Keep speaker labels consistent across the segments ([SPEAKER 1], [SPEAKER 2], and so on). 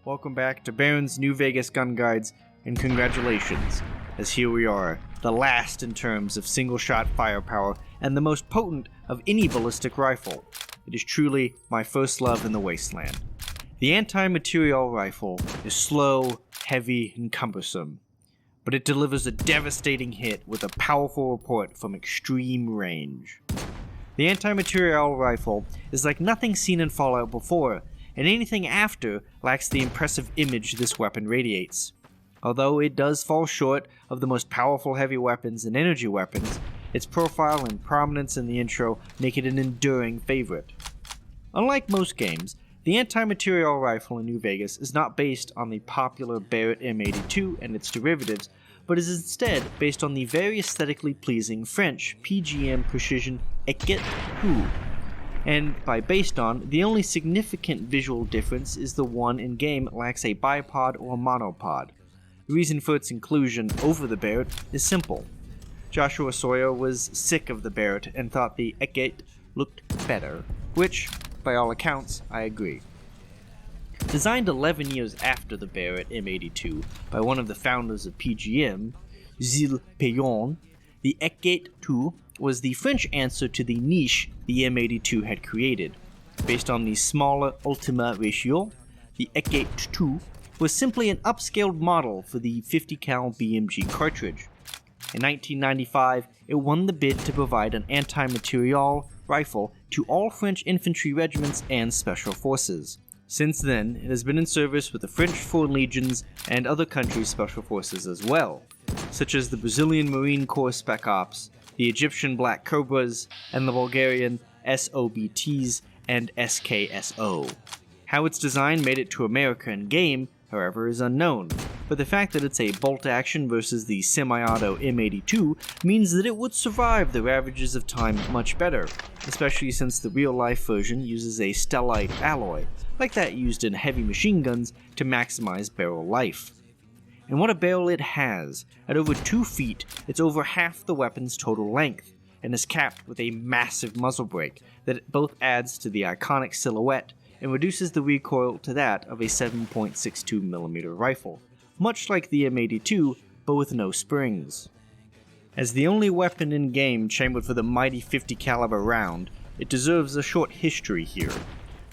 [SPEAKER 1] Welcome back to Baron's New Vegas Gun Guides, and congratulations, as here we are, the last in terms of single-shot firepower and the most potent of any ballistic rifle. It is truly my first love in the wasteland. The Anti-Materiel Rifle is slow, heavy, and cumbersome, but it delivers a devastating hit with a powerful report from extreme range. The Anti-Materiel Rifle is like nothing seen in Fallout before, and anything after lacks the impressive image this weapon radiates. Although it does fall short of the most powerful heavy weapons and energy weapons, its profile and prominence in the intro make it an enduring favorite. Unlike most games, the Anti-Materiel Rifle in New Vegas is not based on the popular Barrett M82 and its derivatives, but is instead based on the very aesthetically pleasing French PGM Precision Equette 2. And by based on, the only significant visual difference is the one in-game lacks a bipod or monopod. The reason for its inclusion over the Barrett is simple. Joshua Sawyer was sick of the Barrett and thought the Equette looked better, which, by all accounts, I agree. Designed 11 years after the Barrett M82 by one of the founders of PGM, Gilles Payon, the Equette 2 was the French answer to the niche the M82 had created. Based on the smaller Ultima ratio, the Equette 2 was simply an upscaled model for the 50 cal BMG cartridge. In 1995, it won the bid to provide an anti-materiel rifle to all French infantry regiments and special forces. Since then, it has been in service with the French Foreign Legions and other countries' special forces as well, such as the Brazilian Marine Corps Spec Ops, the Egyptian Black Cobras, and the Bulgarian SOBTs and SKSO. How its design made it to America in game, however, is unknown, but the fact that it's a bolt-action versus the semi-auto M82 means that it would survive the ravages of time much better, especially since the real-life version uses a stellite alloy, like that used in heavy machine guns to maximize barrel life. And what a barrel it has! At over 2 feet, it's over half the weapon's total length, and is capped with a massive muzzle brake that both adds to the iconic silhouette and reduces the recoil to that of a 7.62mm rifle, much like the M82, but with no springs. As the only weapon in-game chambered for the mighty 50 caliber round, it deserves a short history here.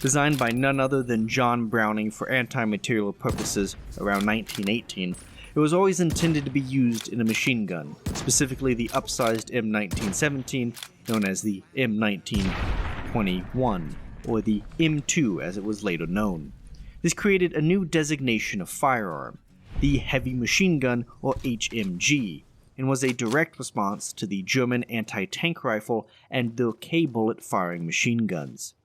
[SPEAKER 1] Designed by none other than John Browning for anti-material purposes around 1918, it was always intended to be used in a machine gun, specifically the upsized M1917, known as the M1921, or the M2 as it was later known. This created a new designation of firearm, the heavy machine gun, or HMG, and was a direct response to the German anti-tank rifle and the K-bullet firing machine guns.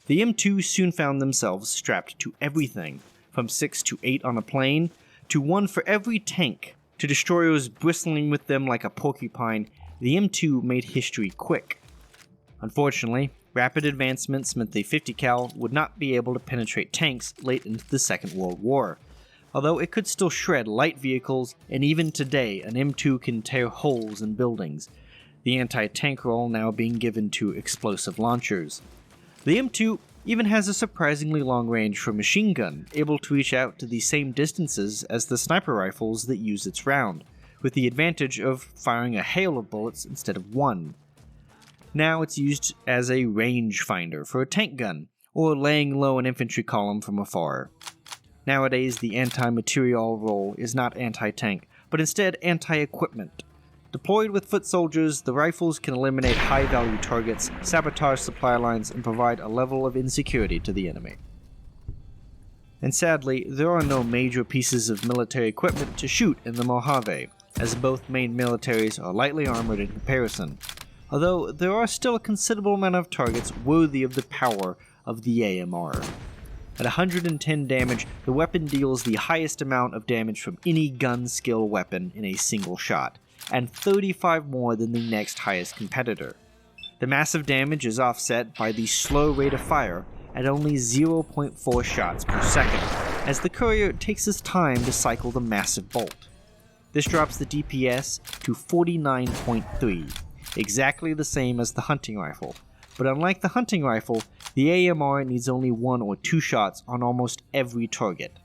[SPEAKER 1] The M2 soon found themselves strapped to everything, from 6 to 8 on a plane, to one for every tank. To destroyers bristling with them like a porcupine, the M2 made history quick. Unfortunately, rapid advancements meant the 50 cal would not be able to penetrate tanks late into the Second World War, although it could still shred light vehicles, and even today an M2 can tear holes in buildings, the anti-tank role now being given to explosive launchers. The M2 even has a surprisingly long range for a machine gun, able to reach out to the same distances as the sniper rifles that use its round, with the advantage of firing a hail of bullets instead of one. Now it's used as a range finder for a tank gun, or laying low an infantry column from afar. Nowadays, the anti-materiel role is not anti-tank, but instead anti-equipment. Deployed with foot soldiers, the rifles can eliminate high-value targets, sabotage supply lines, and provide a level of insecurity to the enemy. And sadly, there are no major pieces of military equipment to shoot in the Mojave, as both main militaries are lightly armored in comparison, although there are still a considerable amount of targets worthy of the power of the AMR. At 110 damage, the weapon deals the highest amount of damage from any gun skill weapon in a single shot, and 35 more than the next highest competitor. The massive damage is offset by the slow rate of fire at only 0.4 shots per second, as the courier takes his time to cycle the massive bolt. This drops the DPS to 49.3, exactly the same as the hunting rifle, but unlike the hunting rifle, the AMR needs only 1 or 2 shots on almost every target.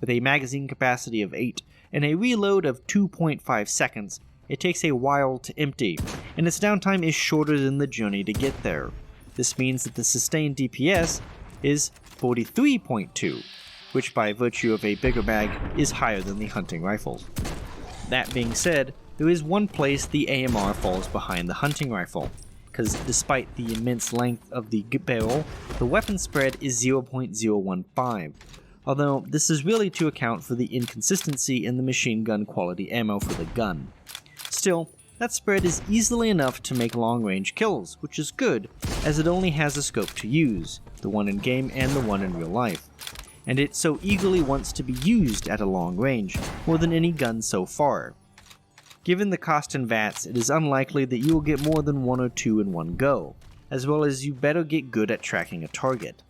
[SPEAKER 1] With a magazine capacity of 8 and a reload of 2.5 seconds, it takes a while to empty, and its downtime is shorter than the journey to get there. This means that the sustained DPS is 43.2, which by virtue of a bigger mag is higher than the hunting rifles. That being said, there is one place the AMR falls behind the hunting rifle, because despite the immense length of the barrel, the weapon spread is 0.015, although this is really to account for the inconsistency in the machine gun quality ammo for the gun. Still, that spread is easily enough to make long-range kills, which is good, as it only has a scope to use, the one in-game and the one in real life. And it so eagerly wants to be used at a long range, more than any gun so far. Given the cost in VATS, it is unlikely that you will get more than 1 or 2 in one go, as well as you better get good at tracking a target.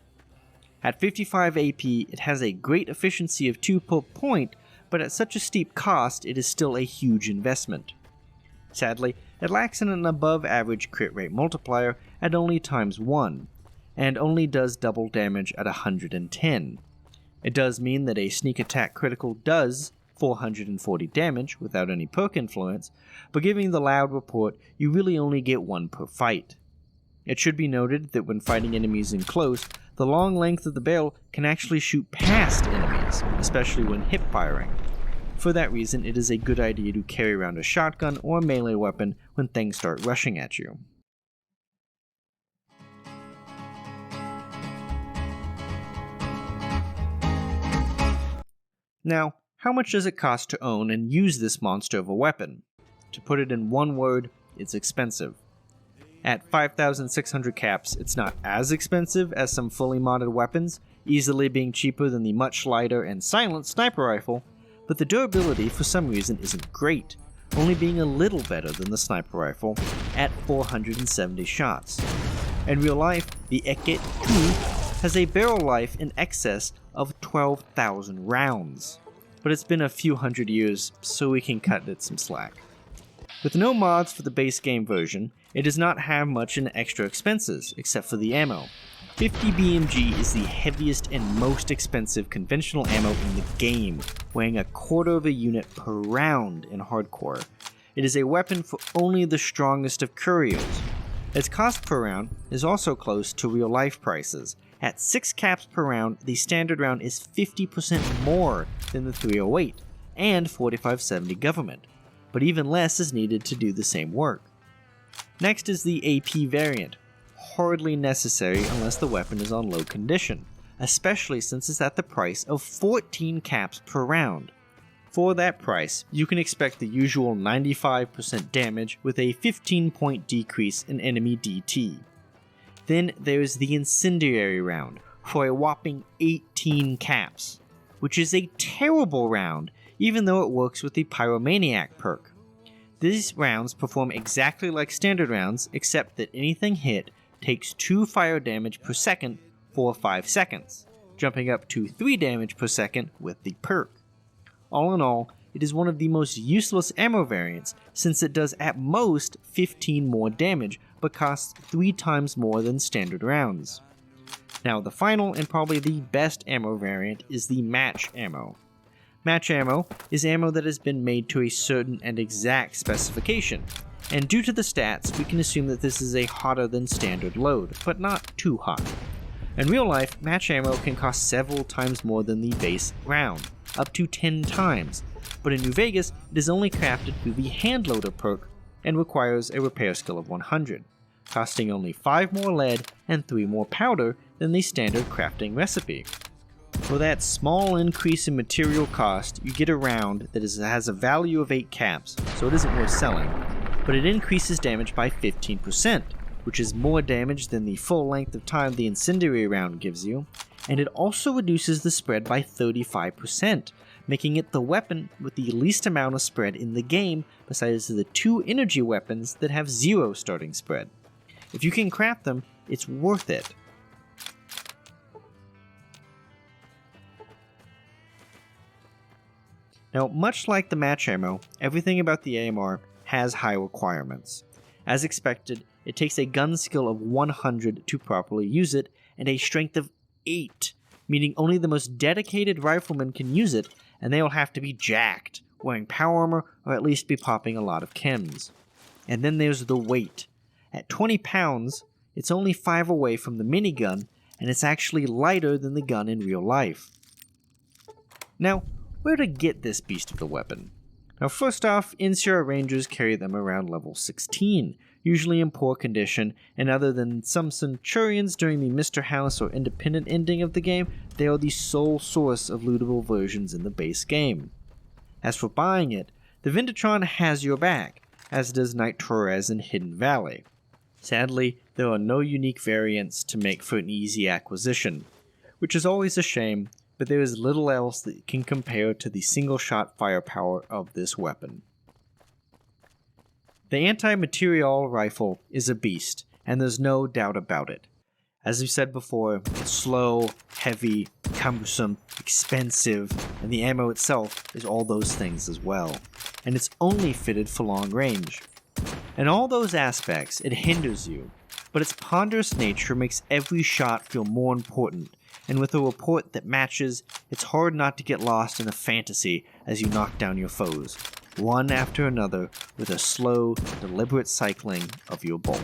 [SPEAKER 1] At 55 AP, it has a great efficiency of 2 per point, but at such a steep cost, it is still a huge investment. Sadly, it lacks an above average crit rate multiplier at only ×1, and only does double damage at 110. It does mean that a sneak attack critical does 440 damage without any perk influence, but giving the loud report, you really only get 1 per fight. It should be noted that when fighting enemies in close, the long length of the barrel can actually shoot past enemies, especially when hip firing. For that reason, it is a good idea to carry around a shotgun or melee weapon when things start rushing at you. Now, how much does it cost to own and use this monster of a weapon? To put it in one word, it's expensive. At 5,600 caps, it's not as expensive as some fully modded weapons, easily being cheaper than the much lighter and silent sniper rifle, but the durability for some reason isn't great, only being a little better than the sniper rifle at 470 shots. In real life, the Eket 2 has a barrel life in excess of 12,000 rounds, but it's been a few hundred years, so we can cut it some slack. With no mods for the base game version, it does not have much in extra expenses, except for the ammo. 50 BMG is the heaviest and most expensive conventional ammo in the game, weighing a quarter of a unit per round in hardcore. It is a weapon for only the strongest of couriers. Its cost per round is also close to real life prices. At 6 caps per round, the standard round is 50% more than the 308 and 4570 government, but even less is needed to do the same work. Next is the AP variant, hardly necessary unless the weapon is on low condition, especially since it's at the price of 14 caps per round. For that price, you can expect the usual 95% damage with a 15-point decrease in enemy DT. Then there's the incendiary round, for a whopping 18 caps, which is a terrible round, even though it works with the pyromaniac perk. These rounds perform exactly like standard rounds, except that anything hit takes 2 fire damage per second for 5 seconds, jumping up to 3 damage per second with the perk. All in all, it is one of the most useless ammo variants, since it does at most 15 more damage, but costs 3 times more than standard rounds. Now the final and probably the best ammo variant is the match ammo. Match ammo is ammo that has been made to a certain and exact specification, and due to the stats we can assume that this is a hotter than standard load, but not too hot. In real life, match ammo can cost several times more than the base round, up to 10 times, but in New Vegas it is only crafted through the handloader perk and requires a repair skill of 100, costing only 5 more lead and 3 more powder than the standard crafting recipe. For that small increase in material cost, you get a round that has a value of 8 caps, so it isn't worth selling, but it increases damage by 15%, which is more damage than the full length of time the incendiary round gives you, and it also reduces the spread by 35%, making it the weapon with the least amount of spread in the game besides the 2 energy weapons that have 0 starting spread. If you can craft them, it's worth it. Now, much like the match ammo, everything about the AMR has high requirements. As expected, it takes a gun skill of 100 to properly use it, and a strength of 8, meaning only the most dedicated riflemen can use it, and they will have to be jacked, wearing power armor, or at least be popping a lot of chems. And then there's the weight. At 20 pounds, it's only 5 away from the minigun, and it's actually lighter than the gun in real life. Now, where to get this beast of a weapon? Now first off, NCR Rangers carry them around level 16, usually in poor condition, and other than some Centurions during the Mr. House or Independent ending of the game, they are the sole source of lootable versions in the base game. As for buying it, the Vendatron has your back, as does Knight Torres and Hidden Valley. Sadly, there are no unique variants to make for an easy acquisition, which is always a shame, but there is little else that can compare to the single-shot firepower of this weapon. The Anti-Materiel Rifle is a beast, and there's no doubt about it. As we've said before, it's slow, heavy, cumbersome, expensive, and the ammo itself is all those things as well. And it's only fitted for long range. In all those aspects, it hinders you, but its ponderous nature makes every shot feel more important, and with a report that matches, it's hard not to get lost in a fantasy as you knock down your foes, one after another with a slow, deliberate cycling of your bolt.